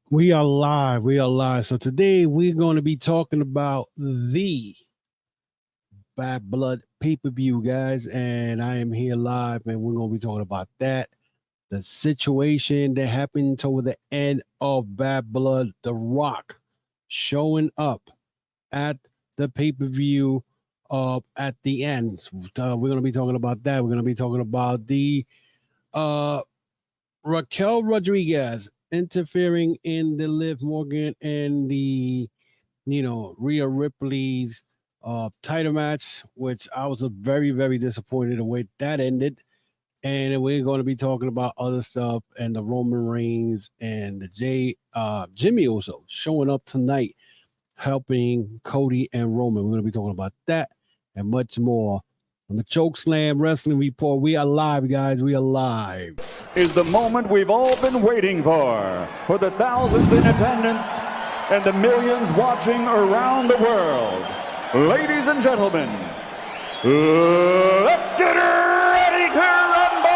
We are live. We are live. So today we're going to be talking about the Bad Blood pay-per-view, guys. And I am here live, and we're going to be talking about that. The situation that happened toward the end of Bad Blood, The Rock showing up at the pay-per-view at the end. We're going to be talking about that. We're going to be talking about the uh Raquel Rodriguez interfering in the Liv Morgan and the Rhea Ripley's title match, which I was very, very disappointed the way that ended. And we're going to be talking about other stuff and the Roman Reigns and the Jimmy Uso showing up tonight, helping Cody and Roman. We're going to be talking about that and much more on the Chokeslam Wrestling Report. We are live, guys. We are live. Is the moment we've all been waiting for the thousands in attendance and the millions watching around the world. Ladies and gentlemen, let's get ready to rumble!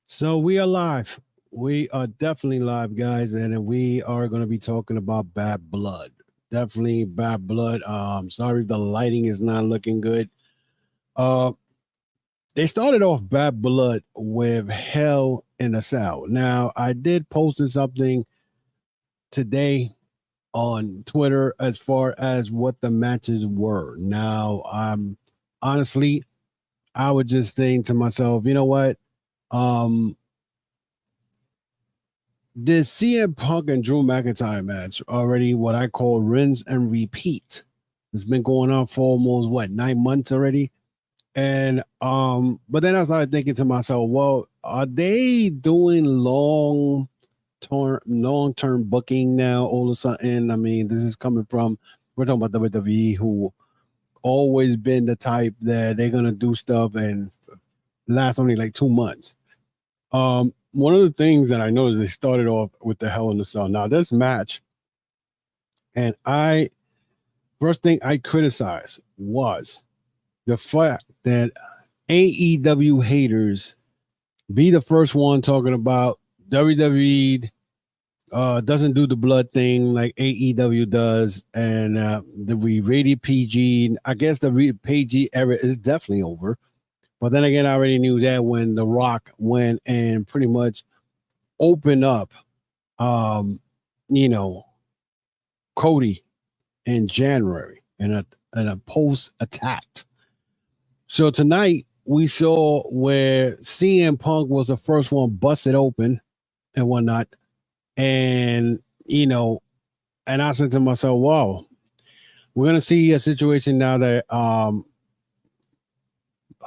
So we are live. We are definitely live, guys, and we are going to be talking about Bad Blood. Definitely Bad Blood. Sorry if the lighting is not looking good. They started off Bad Blood with Hell in a Cell. Now, I did post something today on Twitter as far as what the matches were. Now, honestly, I was just thinking to myself, you know what? This CM Punk and Drew McIntyre match already what I call rinse and repeat. It's been going on for almost 9 months already. And but then I started thinking to myself, well, are they doing long-term booking now all of a sudden? I mean, this is coming from, we're talking about WWE, who always been the type that they're gonna do stuff and last only like 2 months. One of the things that I noticed, they started off with the Hell in the Cell. Now this match, and first thing I criticized was the fact that AEW haters be the first one talking about WWE doesn't do the blood thing like AEW does, and we rated PG. I guess the PG era is definitely over. But then again, I already knew that when The Rock went and pretty much opened up, Cody in January in a post attack. So tonight we saw where CM Punk was the first one busted open and whatnot. And, and I said to myself, wow, we're going to see a situation now that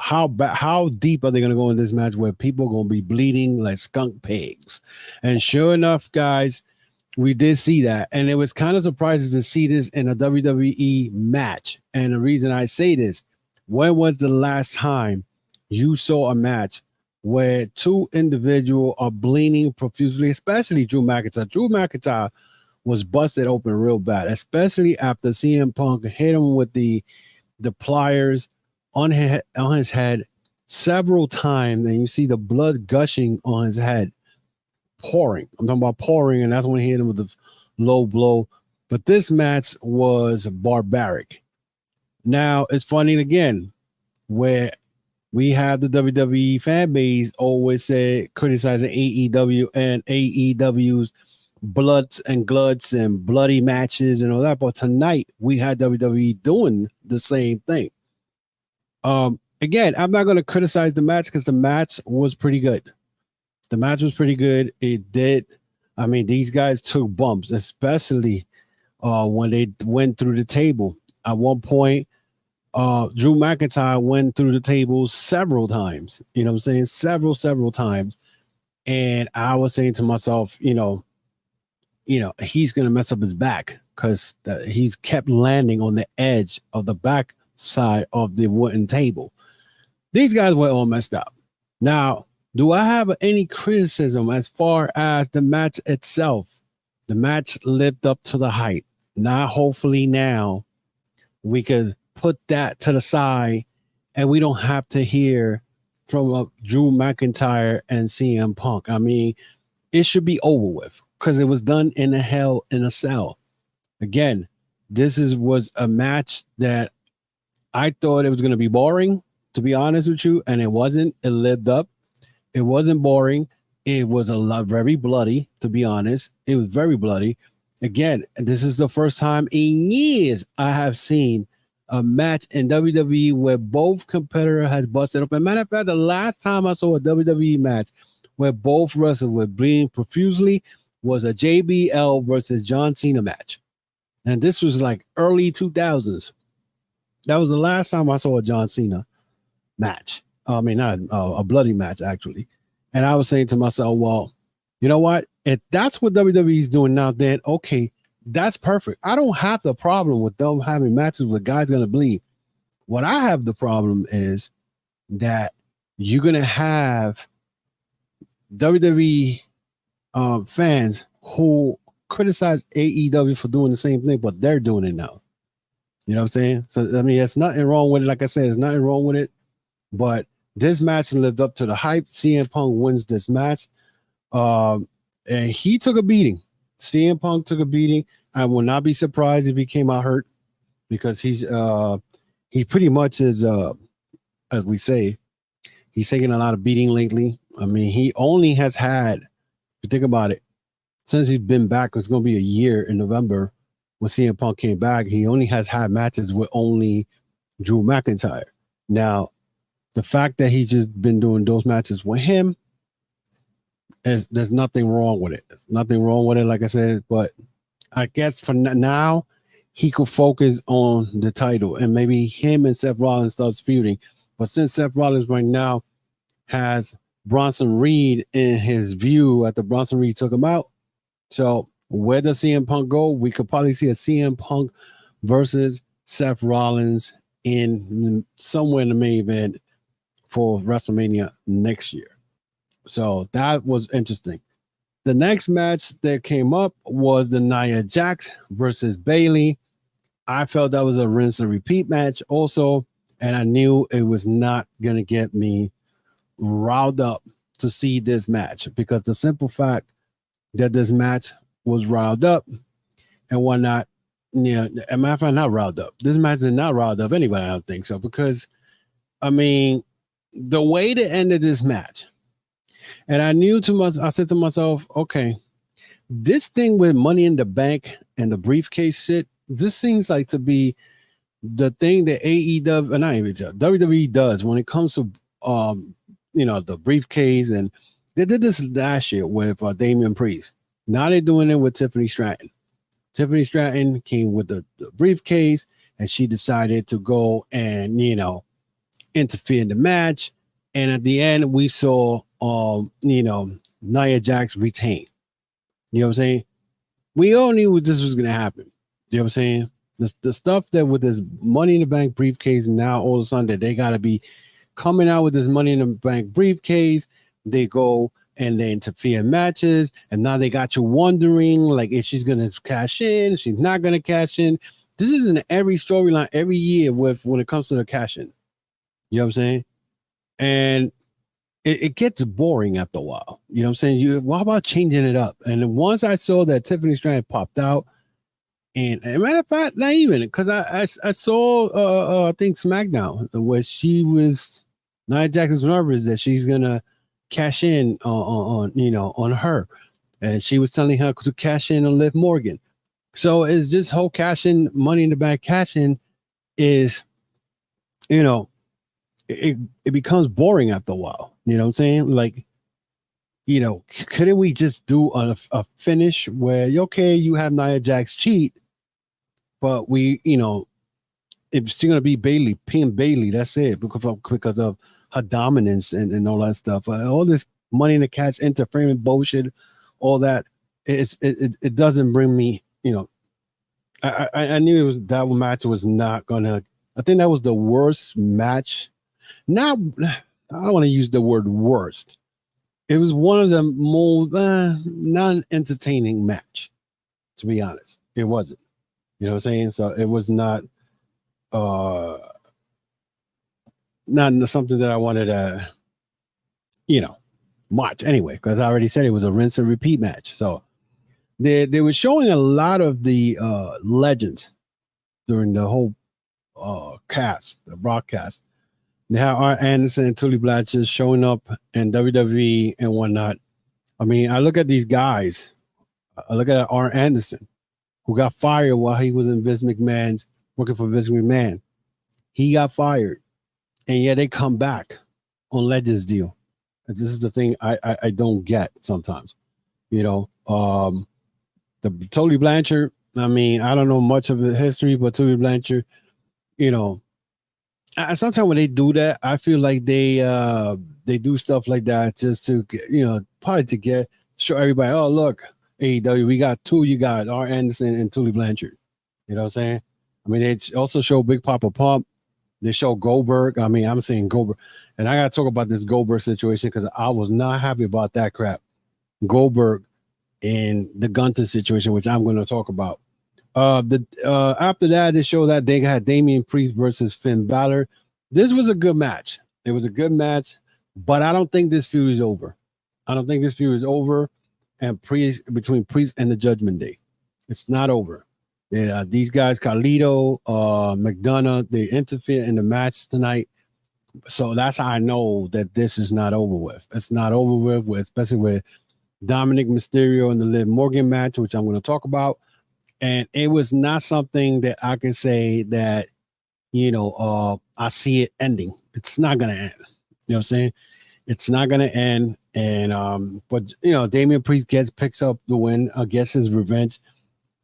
how deep are they going to go in this match where people are going to be bleeding like skunk pigs? And sure enough, guys, we did see that. And it was kind of surprising to see this in a WWE match. And the reason I say this, when was the last time you saw a match where two individuals are bleeding profusely, especially Drew McIntyre? Drew McIntyre was busted open real bad, especially after CM Punk hit him with the pliers on his head several times, and you see the blood gushing on his head, pouring. I'm talking about pouring, and that's when he hit him with the low blow. But this match was barbaric. Now, it's funny again, where we have the WWE fan base always criticizing AEW and AEW's bloods and gluts and bloody matches and all that. But tonight, we had WWE doing the same thing. Again, I'm not going to criticize the match because the match was pretty good. The match was pretty good. It did. I mean, these guys took bumps, especially when they went through the table. At one point, Drew McIntyre went through the table several times. You know what I'm saying? Several times. And I was saying to myself, he's going to mess up his back because he's kept landing on the edge of the back side of the wooden table. These guys were all messed up. Now, do I have any criticism as far as the match itself? The match lived up to the hype. Now, hopefully now we could put that to the side and we don't have to hear from Drew McIntyre and CM Punk. I mean, it should be over with because it was done in a hell in a cell. Again, this was a match that I thought it was going to be boring, to be honest with you, and it wasn't. It lived up. It wasn't boring. It was very bloody, to be honest. It was very bloody. Again, this is the first time in years I have seen a match in WWE where both competitor has busted up. As a matter of fact, the last time I saw a WWE match where both wrestlers were bleeding profusely was a JBL versus John Cena match. And this was like early 2000s. That was the last time I saw a John Cena match. I mean, not a bloody match, actually. And I was saying to myself, well, you know what? If that's what WWE is doing now, then okay, that's perfect. I don't have the problem with them having matches with guys going to bleed. What I have the problem is that you're going to have WWE fans who criticize AEW for doing the same thing, but they're doing it now. You know what I'm saying? So, I mean, there's nothing wrong with it. Like I said, there's nothing wrong with it. But this match lived up to the hype. CM Punk wins this match. And he took a beating. CM Punk took a beating. I will not be surprised if he came out hurt because he pretty much is, as we say, he's taking a lot of beating lately. I mean, he only has had, if you think about it, since he's been back, it's going to be a year in November when CM Punk came back. He only has had matches with only Drew McIntyre. Now, the fact that he's just been doing those matches with him, there's nothing wrong with it. There's nothing wrong with it, like I said. But I guess for now, he could focus on the title and maybe him and Seth Rollins starts feuding. But since Seth Rollins right now has Bronson Reed in his view after Bronson Reed took him out, so where does CM Punk go? We could probably see a CM Punk versus Seth Rollins in somewhere in the main event for WrestleMania next year. So that was interesting. The next match that came up was the Nia Jax versus Bayley. I felt that was a rinse and repeat match also, and I knew it was not going to get me riled up to see this match because the simple fact that this match was riled up and whatnot, yeah, as a matter of fact, not riled up. This match is not riled up anybody, I don't think so, because, I mean, the way to end this match, and I said to myself, okay, this thing with Money in the Bank and the briefcase shit, this seems like to be the thing that AEW, not even WWE does when it comes to, the briefcase. And they did this last year with Damien Priest. Now they're doing it with Tiffany Stratton. Tiffany Stratton came with the briefcase, and she decided to go and, interfere in the match. And at the end, we saw, Nia Jax retain. You know what I'm saying? We all knew this was going to happen. You know what I'm saying? The stuff that with this Money in the Bank briefcase, now all of a sudden that they got to be coming out with this Money in the Bank briefcase, they go and they interfere in matches, and now they got you wondering, like, if she's going to cash in, if she's not going to cash in. This is in every storyline every year when it comes to the cash in. You know what I'm saying? And it gets boring after a while. You know what I'm saying? What about changing it up? And once I saw that Tiffany Stratton popped out, and as a matter of fact, not even, because I saw, I think, SmackDown, where Nia Jax is nervous that she's going to cash in on her. And she was telling her to cash in on Liv Morgan. So it's this whole cash in, Money in the Bank cash in is, it becomes boring after a while. You know what I'm saying? Like, couldn't we just do a finish where, okay, you have Nia Jax cheat, but we, it's still going to be Bayley, pin Bayley. That's it, because of her dominance and all that stuff. All this Money in the Cash interference bullshit, all that, it doesn't bring me, I knew that match was not gonna. I think that was the worst match. Not, I don't want to use the word worst. It was one of the most non-entertaining match. To be honest, it wasn't. You know what I'm saying? So it was not something that I wanted to, watch anyway, because I already said it was a rinse and repeat match. So they were showing a lot of the legends during the whole the broadcast. They have Art Anderson and Tully Blanchard showing up in WWE and whatnot. I mean, I look at these guys. I look at Art Anderson, who got fired while he was in Vince McMahon's working for Vince McMahon. He got fired, and yet they come back on Legends deal. And this is the thing I don't get sometimes. The Tully Blanchard. I mean, I don't know much of the history, but Tully Blanchard, sometimes when they do that, I feel like they do stuff like that just to probably to show everybody, oh look, AEW, we got two, you got Art Anderson and Tully Blanchard. You know what I'm saying? I mean, they also show Big Papa Pump. They show Goldberg. I mean, I'm saying Goldberg, and I gotta talk about this Goldberg situation because I was not happy about that crap. Goldberg and the Gunther situation, which I'm going to talk about. After that, they showed that they had Damien Priest versus Finn Balor. This was a good match. It was a good match, but I don't think this feud is over. I don't think this feud is over, and between Priest and the Judgment Day, it's not over. These guys, Carlito, McDonough, they interfere in the match tonight, so that's how I know that this is not over with. It's not over with, especially with Dominic Mysterio and the Liv Morgan match, which I'm going to talk about. And it was not something that I can say that, I see it ending. It's not going to end. You know what I'm saying? It's not going to end. And, but, Damian Priest picks up the win, gets his revenge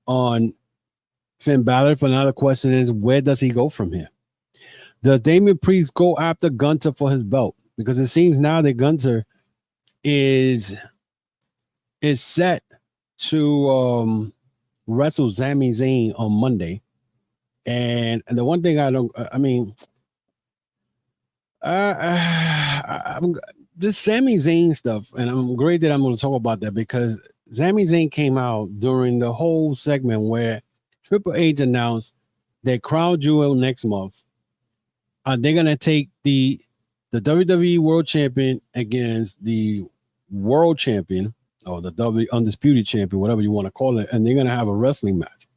on Finn Balor. For another question is, where does he go from here? Does Damian Priest go after Gunther for his belt? Because it seems now that Gunther is set to wrestle Sami Zayn on Monday. And the one thing this Sami Zayn stuff, and I'm great that I'm going to talk about that because Sami Zayn came out during the whole segment where Triple H announced that Crown Jewel next month, they're going to take the WWE World Champion against the World Champion, or the WWE Undisputed Champion, whatever you want to call it, and they're going to have a wrestling match.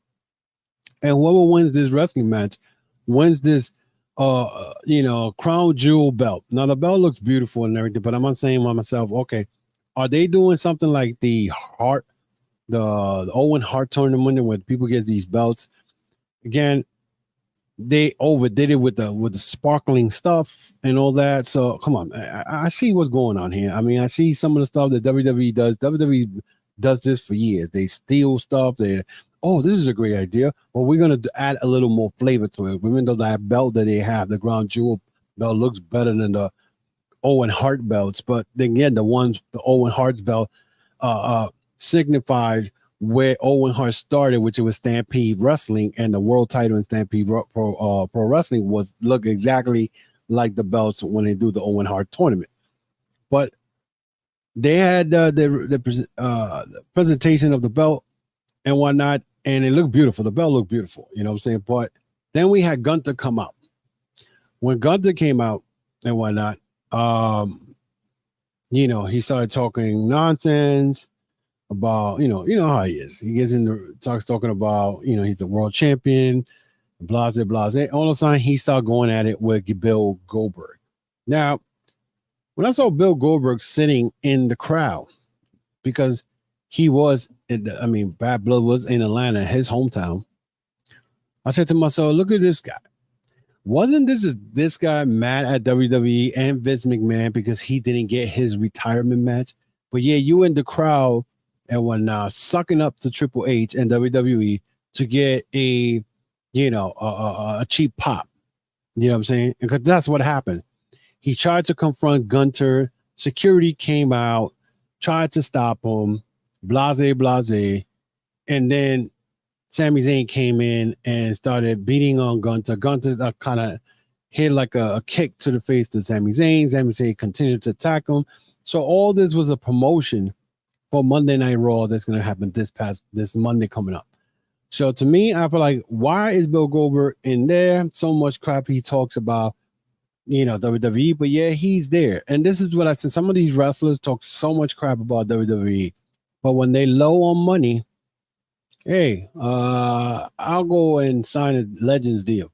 And whoever wins this wrestling match wins this, Crown Jewel belt. Now, the belt looks beautiful and everything, but I'm saying to myself, okay, are they doing something like the Owen Hart tournament where people get these belts? Again, they overdid it with the sparkling stuff and all that. So come on, I see what's going on here. I mean, I see some of the stuff that WWE does. WWE does this for years. They steal stuff. This is a great idea. Well, we're gonna add a little more flavor to it. Even though that belt that they have, the Crown Jewel belt, looks better than the Owen Hart belts, but then again, the Owen Hart's belt signifies where Owen Hart started, which it was Stampede Wrestling, and the world title in Stampede Pro Wrestling look exactly like the belts when they do the Owen Hart tournament. But they had the presentation of the belt and whatnot, and it looked beautiful. The belt looked beautiful, you know what I'm saying? But then we had Gunther come out. When Gunther came out and whatnot, he started talking nonsense about, how he is. He gets into talking about, he's the world champion, blase. All of a sudden, he started going at it with Bill Goldberg. Now, when I saw Bill Goldberg sitting in the crowd, because he was, Bad Blood was in Atlanta, his hometown, I said to myself, look at this guy. Wasn't this guy mad at WWE and Vince McMahon because he didn't get his retirement match? But yeah, you in the crowd and whatnot, sucking up to Triple H and WWE to get a cheap pop. You know what I'm saying? Because that's what happened. He tried to confront Gunther. Security came out, tried to stop him. Blase. And then Sami Zayn came in and started beating on Gunther. Gunther kind of hit like a kick to the face to Sami Zayn. Sami Zayn continued to attack him. So all this was a promotion for Monday Night Raw that's going to happen this Monday coming up. So to me, I feel like, why is Bill Goldberg in there? So much crap he talks about, WWE, but yeah, he's there. And this is what I said. Some of these wrestlers talk so much crap about WWE, but when they low on money, hey, I'll go and sign a Legends deal,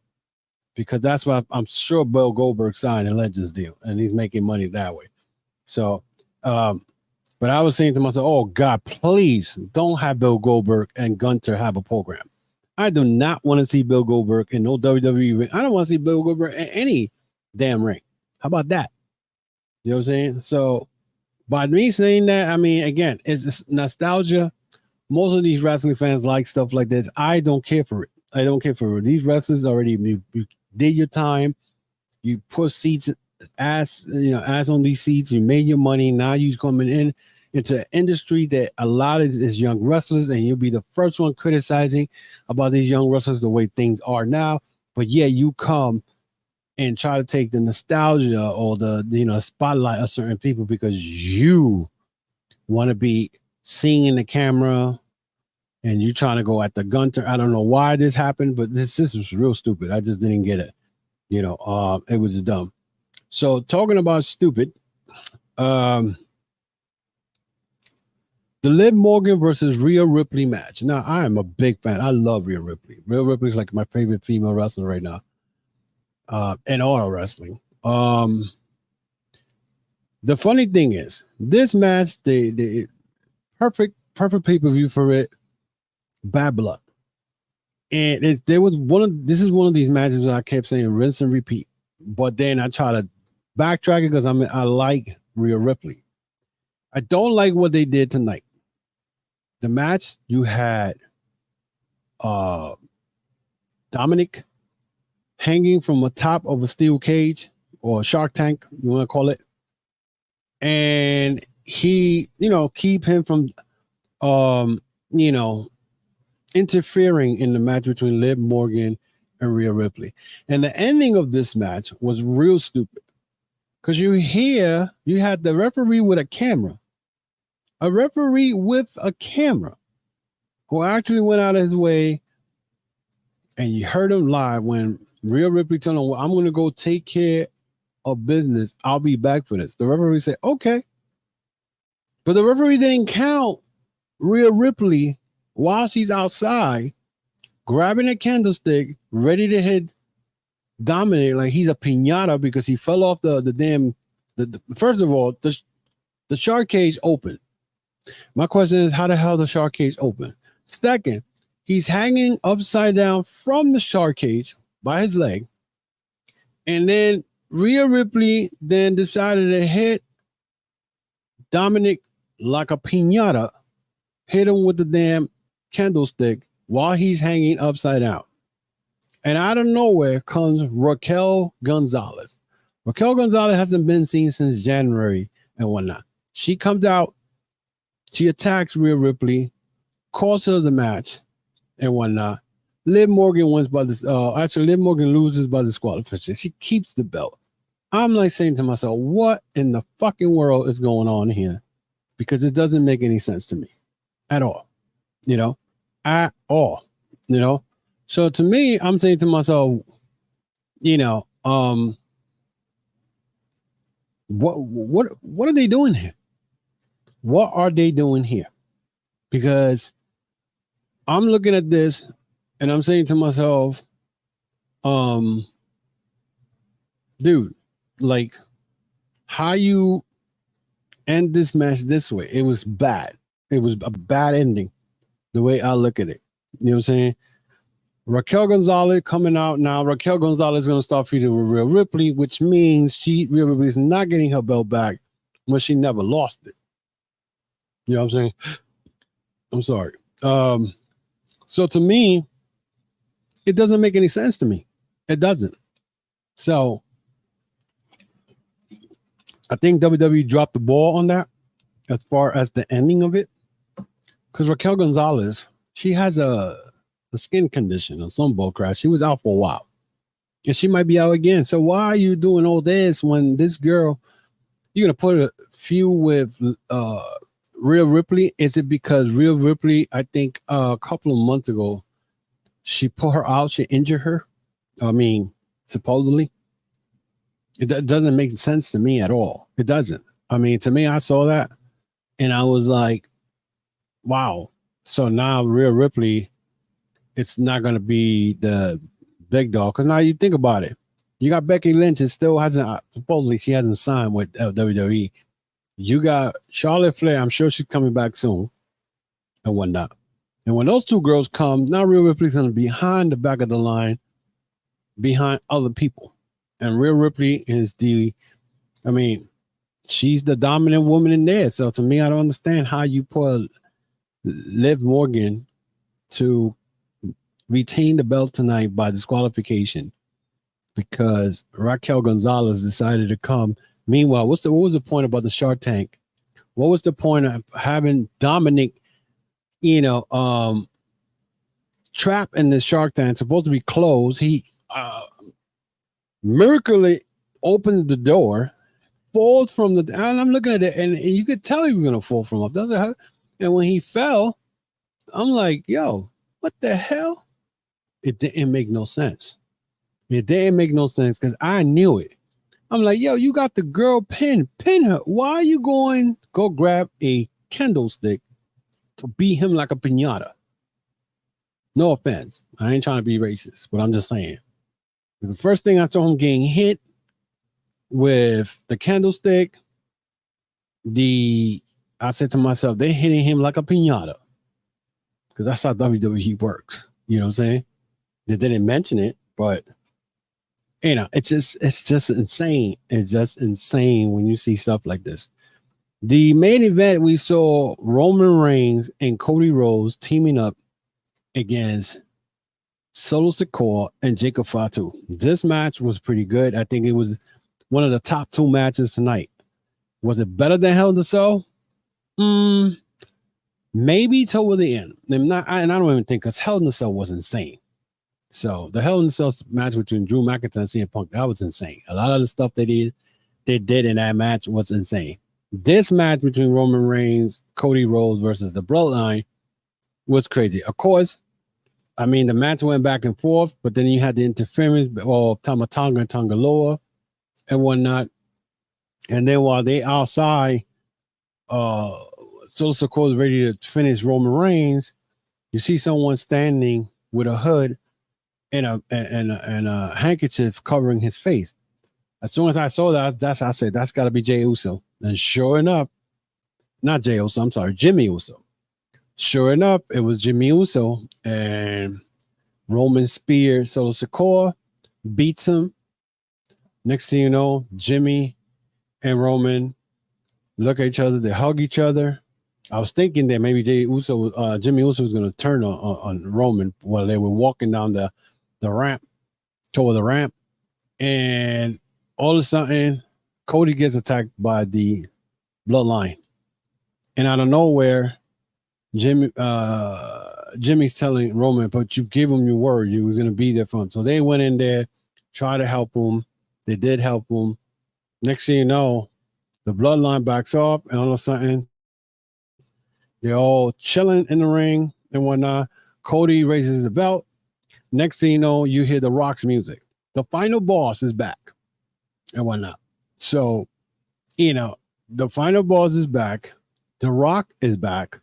because that's what I'm sure Bill Goldberg signed a Legends deal, and he's making money that way. So, but I was saying to myself, oh God, please don't have Bill Goldberg and Gunther have a program. I do not want to see Bill Goldberg in no WWE ring. I don't want to see Bill Goldberg in any damn ring. How about that? You know what I'm saying? So by me saying that, I mean, again, it's nostalgia. Most of these wrestling fans like stuff like this. I don't care for it. I don't care for it. These wrestlers already, you did your time. You put seats, ass on these seats. You made your money. Now you coming into an industry that a lot of is young wrestlers, and you'll be the first one criticizing about these young wrestlers the way things are now. But yeah, you come and try to take the nostalgia or the spotlight of certain people because you want to be seen in the camera, and you trying to go at the Gunther. I don't know why this happened, but this was real stupid. I just didn't get it. It was dumb. So talking about stupid, the Liv Morgan versus Rhea Ripley match. Now, I am a big fan. I love Rhea Ripley. Rhea Ripley is like my favorite female wrestler right now. In all wrestling. The funny thing is, this match, the perfect pay-per-view for it, Bad Blood. And this is one of these matches where I kept saying rinse and repeat. But then I try to backtrack it because I like Rhea Ripley. I don't like what they did tonight. The match, you had Dominic hanging from the top of a steel cage or a shark tank, you want to call it. And he, keep him from, interfering in the match between Liv Morgan and Rhea Ripley. And the ending of this match was real stupid. Because you had the referee with a camera. A referee with a camera who actually went out of his way, and you heard him live when Rhea Ripley told him, well, I'm going to go take care of business. I'll be back for this. The referee said, okay. But the referee didn't count Rhea Ripley while she's outside, grabbing a candlestick, ready to hit Dominic like he's a piñata because he fell off the first of all, the shark cage opened. My question is, how the hell the shark cage open? Second, he's hanging upside down from the shark cage by his leg. And then Rhea Ripley then decided to hit Dominic like a piñata, hit him with the damn candlestick while he's hanging upside down. And out of nowhere comes Raquel Gonzalez. Raquel Gonzalez hasn't been seen since January and whatnot. She comes out, she attacks Rhea Ripley, costs her the match and whatnot. Liv Morgan wins by this. Liv Morgan loses by disqualification. She keeps the belt. I'm like saying to myself, what in the fucking world is going on here? Because it doesn't make any sense to me at all. At all. So to me, I'm saying to myself, what are they doing here? What are they doing here? Because I'm looking at this and I'm saying to myself, dude, like, how you end this match this way? It was bad. It was a bad ending, the way I look at it. You know what I'm saying? Raquel Gonzalez coming out now. Raquel Gonzalez is going to start feuding with Rhea Ripley, which means Rhea Ripley is not getting her belt back when she never lost it. You know what I'm saying? I'm sorry. So to me, it doesn't make any sense to me. It doesn't. So I think WWE dropped the ball on that as far as the ending of it. Because Raquel Gonzalez, she has a a skin condition or some bull crap. She was out for a while. And she might be out again. So why are you doing all this when this girl, you're gonna put a feud with Rhea Ripley? Is it because Rhea Ripley, I think a couple of months ago, she put her out, she injured her? I mean, supposedly. It doesn't make sense to me at all. It doesn't. I mean, to me, I saw that and I was like, wow. So now Rhea Ripley, it's not going to be the big dog. Because now you think about it. You got Becky Lynch, it still hasn't, supposedly she hasn't signed with WWE. You got Charlotte Flair, I'm sure she's coming back soon and whatnot. And when those two girls come, now Rhea Ripley's going to be behind the back of the line, behind other people. And Rhea Ripley is she's the dominant woman in there. So to me, I don't understand how you put Liv Morgan to retain the belt tonight by disqualification because Raquel Gonzalez decided to come. Meanwhile, what was the point about the Shark Tank? What was the point of having Dominic, trapped in the Shark Tank, supposed to be closed? He miraculously opens the door, falls from and I'm looking at it, and you could tell he was gonna fall from up. And when he fell, I'm like, yo, what the hell? It didn't make no sense. It didn't make no sense because I knew it. I'm like, yo, you got the girl pin her. Why are you go grab a candlestick to beat him like a piñata? No offense. I ain't trying to be racist, but I'm just saying. The first thing I saw him getting hit with the candlestick, I said to myself, they're hitting him like a piñata. Because that's how WWE works. You know what I'm saying? They didn't mention it, but it's just insane. It's just insane when you see stuff like this. The main event, we saw Roman Reigns and Cody Rhodes teaming up against Solo Sikoa and Jacob Fatu. This match was pretty good. I think it was one of the top 2 matches tonight. Was it better than Hell in a Cell? Maybe toward the end. I don't even think, because Hell in a Cell was insane. So the Hell in a Cell match between Drew McIntyre and CM Punk, that was insane. A lot of the stuff they did in that match was insane. This match between Roman Reigns, Cody Rhodes versus the Bloodline was crazy. Of course, I mean, the match went back and forth, but then you had the interference of Tama Tonga and Tangaloa and whatnot. And then while they outside, Solo Sikoa is ready to finish Roman Reigns, you see someone standing with a hood and a handkerchief covering his face. As soon as I saw that, I said, that's got to be Jey Uso. And sure enough, not Jey Uso, I'm sorry, Jimmy Uso. Sure enough, it was Jimmy Uso, and Roman spear Solo Sikoa, beats him. Next thing you know, Jimmy and Roman look at each other, they hug each other. I was thinking that maybe Jimmy Uso was going to turn on Roman while they were walking down the ramp, toward the ramp, and all of a sudden, Cody gets attacked by the Bloodline, and out of nowhere, Jimmy's telling Roman, but you gave him your word, you were going to be there for him. So they went in there, tried to help him. They did help him. Next thing you know, the Bloodline backs off, and all of a sudden, they're all chilling in the ring and whatnot. Cody raises the belt. Next thing you know, you hear the Rock's music. The final boss is back and whatnot. So, the final boss is back. The Rock is back.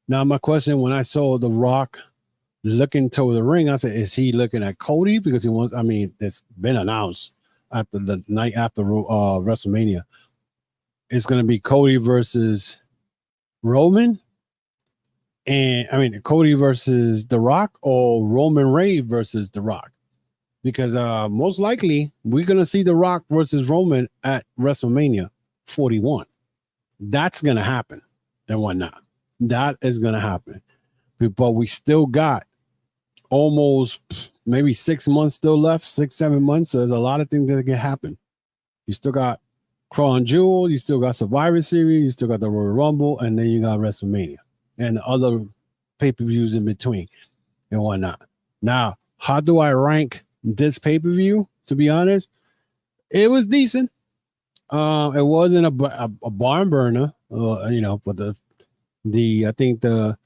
Now, my question, when I saw The Rock looking toward the ring, I said, is he looking at Cody? Because it's been announced after the night after WrestleMania. It's going to be Cody versus Roman. And Cody versus The Rock, or Roman Reigns versus The Rock. Because most likely, we're going to see The Rock versus Roman at WrestleMania 41. That's going to happen and whatnot. That is going to happen. But we still got almost maybe 6 months still left, 6-7 months. So there's a lot of things that can happen. You still got Crown Jewel, you still got Survivor Series, you still got the Royal Rumble, and then you got WrestleMania and the other pay-per-views in between. and whatnot. Now, how do I rank this pay-per-view? To be honest, it was decent. It wasn't a barn burner, but I think the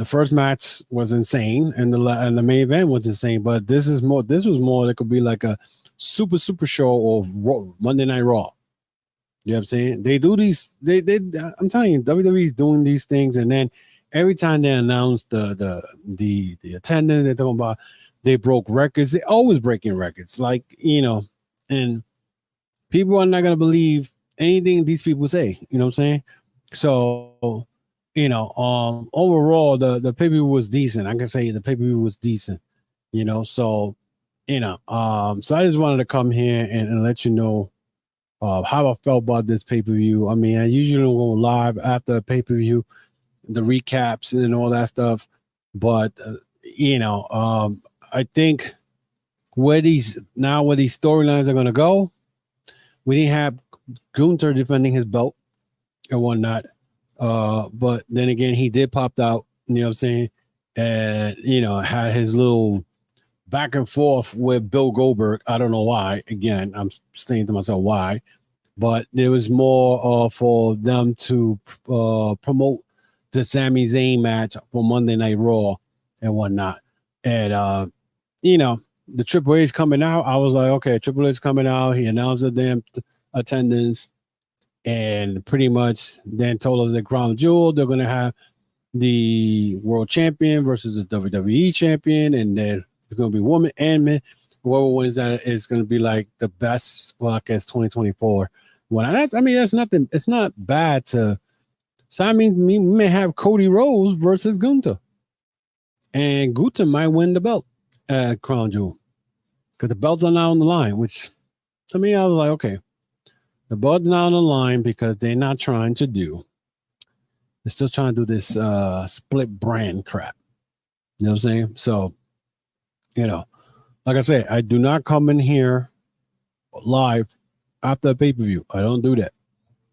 first match was insane, and the main event was insane. But this was more. It could be like a super show of Monday Night Raw. You know what I'm saying? They do these. I'm telling you, WWE is doing these things, and then every time they announce the attendance, they're talking about they broke records. They're always breaking records, and people are not gonna believe anything these people say. You know what I'm saying? So, overall, the pay-per-view was decent. I can say the pay-per-view was decent. So I just wanted to come here and let you know how I felt about this pay-per-view. I mean, I usually don't go live after a pay-per-view, the recaps and all that stuff. But I think where these storylines are gonna go, we didn't have Gunther defending his belt and whatnot. But then again, he did pop out, you know what I'm saying? And had his little back and forth with Bill Goldberg. I don't know why. Again, I'm saying to myself why, but it was more for them to promote the Sami Zayn match for Monday Night Raw and whatnot. And the Triple H coming out. I was like, okay, Triple H coming out. He announced the damn attendance, and pretty much then told us the crown jewel. They're gonna have the world champion versus the WWE champion, and then it's going to be woman and men. Whoever wins that is going to be like the best podcast 2024. That's nothing. It's not bad to. So I mean, we may have Cody Rhodes versus Gunther, and Gunther might win the belt at Crown Jewel because the belts are now on the line. Which to me, I was like, okay, the belts now on the line because they're not trying to do. They're still trying to do this split brand crap. You know what I'm saying? So. Like I said, I do not come in here live after a pay-per-view. I don't do that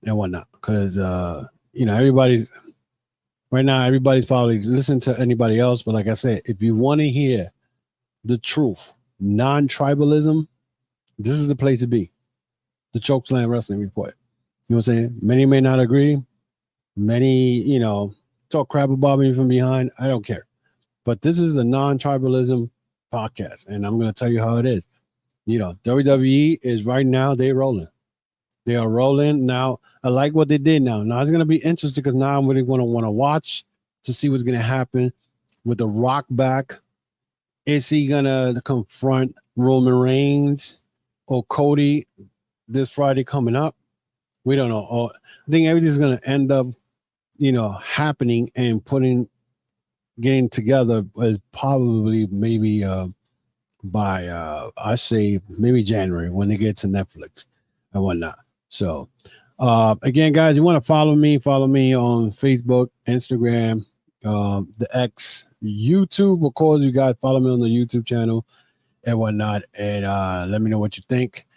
and whatnot because, everybody's probably listening to anybody else. But like I said, if you want to hear the truth, non-tribalism, this is the place to be. The Chokeslam Wrestling Report. You know what I'm saying? Many may not agree. Many, talk crap about me from behind. I don't care. But this is a non-tribalism podcast, and I'm going to tell you how it is. WWE is right now, they are rolling now. I like what they did now it's going to be interesting because now I'm really going to want to watch to see what's going to happen with the Rock back. Is he going to confront Roman Reigns or Cody this Friday coming up? We don't know. I think everything's going to end up happening and getting together is probably maybe by I say maybe January when they get to Netflix and whatnot. So again, guys, you want to follow me on Facebook, Instagram, the X, YouTube. Of course, you guys follow me on the YouTube channel and whatnot, and let me know what you think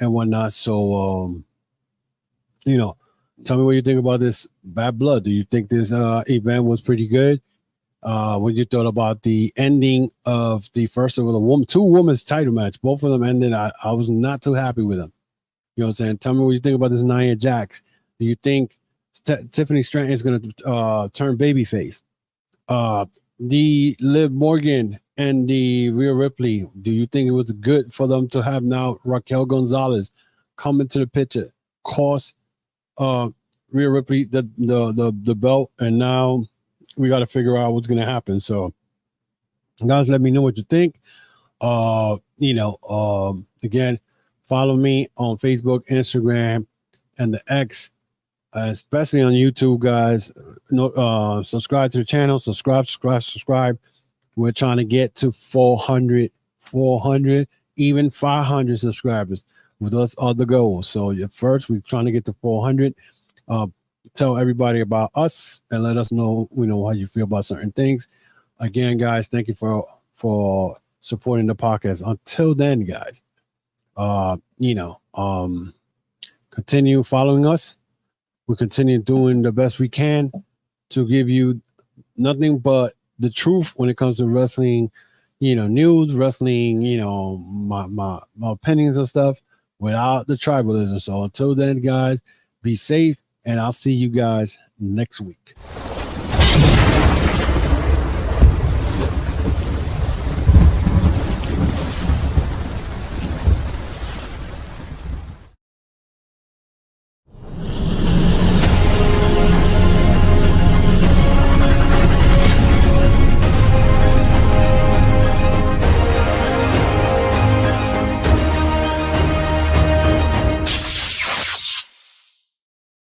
and whatnot. So tell me what you think about this Bad Blood. Do you think this event was pretty good? What you thought about the ending of the first of the two women's title match? Both of them ended. I was not too happy with them. You know what I'm saying? Tell me what you think about this Nia Jax. Do you think Tiffany Stratton is going to turn babyface? The Liv Morgan and the Rhea Ripley. Do you think it was good for them to have now Raquel Gonzalez come into the picture, cost Rhea Ripley the belt, and now we got to figure out what's going to happen. So, guys, let me know what you think. Again, follow me on Facebook, Instagram, and the X, especially on YouTube, guys. Subscribe to the channel. Subscribe. We're trying to get to 400, even 500 subscribers. With those other goals. So first, we're trying to get to 400. Tell everybody about us and let us know, how you feel about certain things. Again, guys, thank you for supporting the podcast. Until then, guys, continue following us. We continue doing the best we can to give you nothing but the truth when it comes to wrestling, news, wrestling, my opinions and stuff without the tribalism. So until then, guys, be safe, and I'll see you guys next week.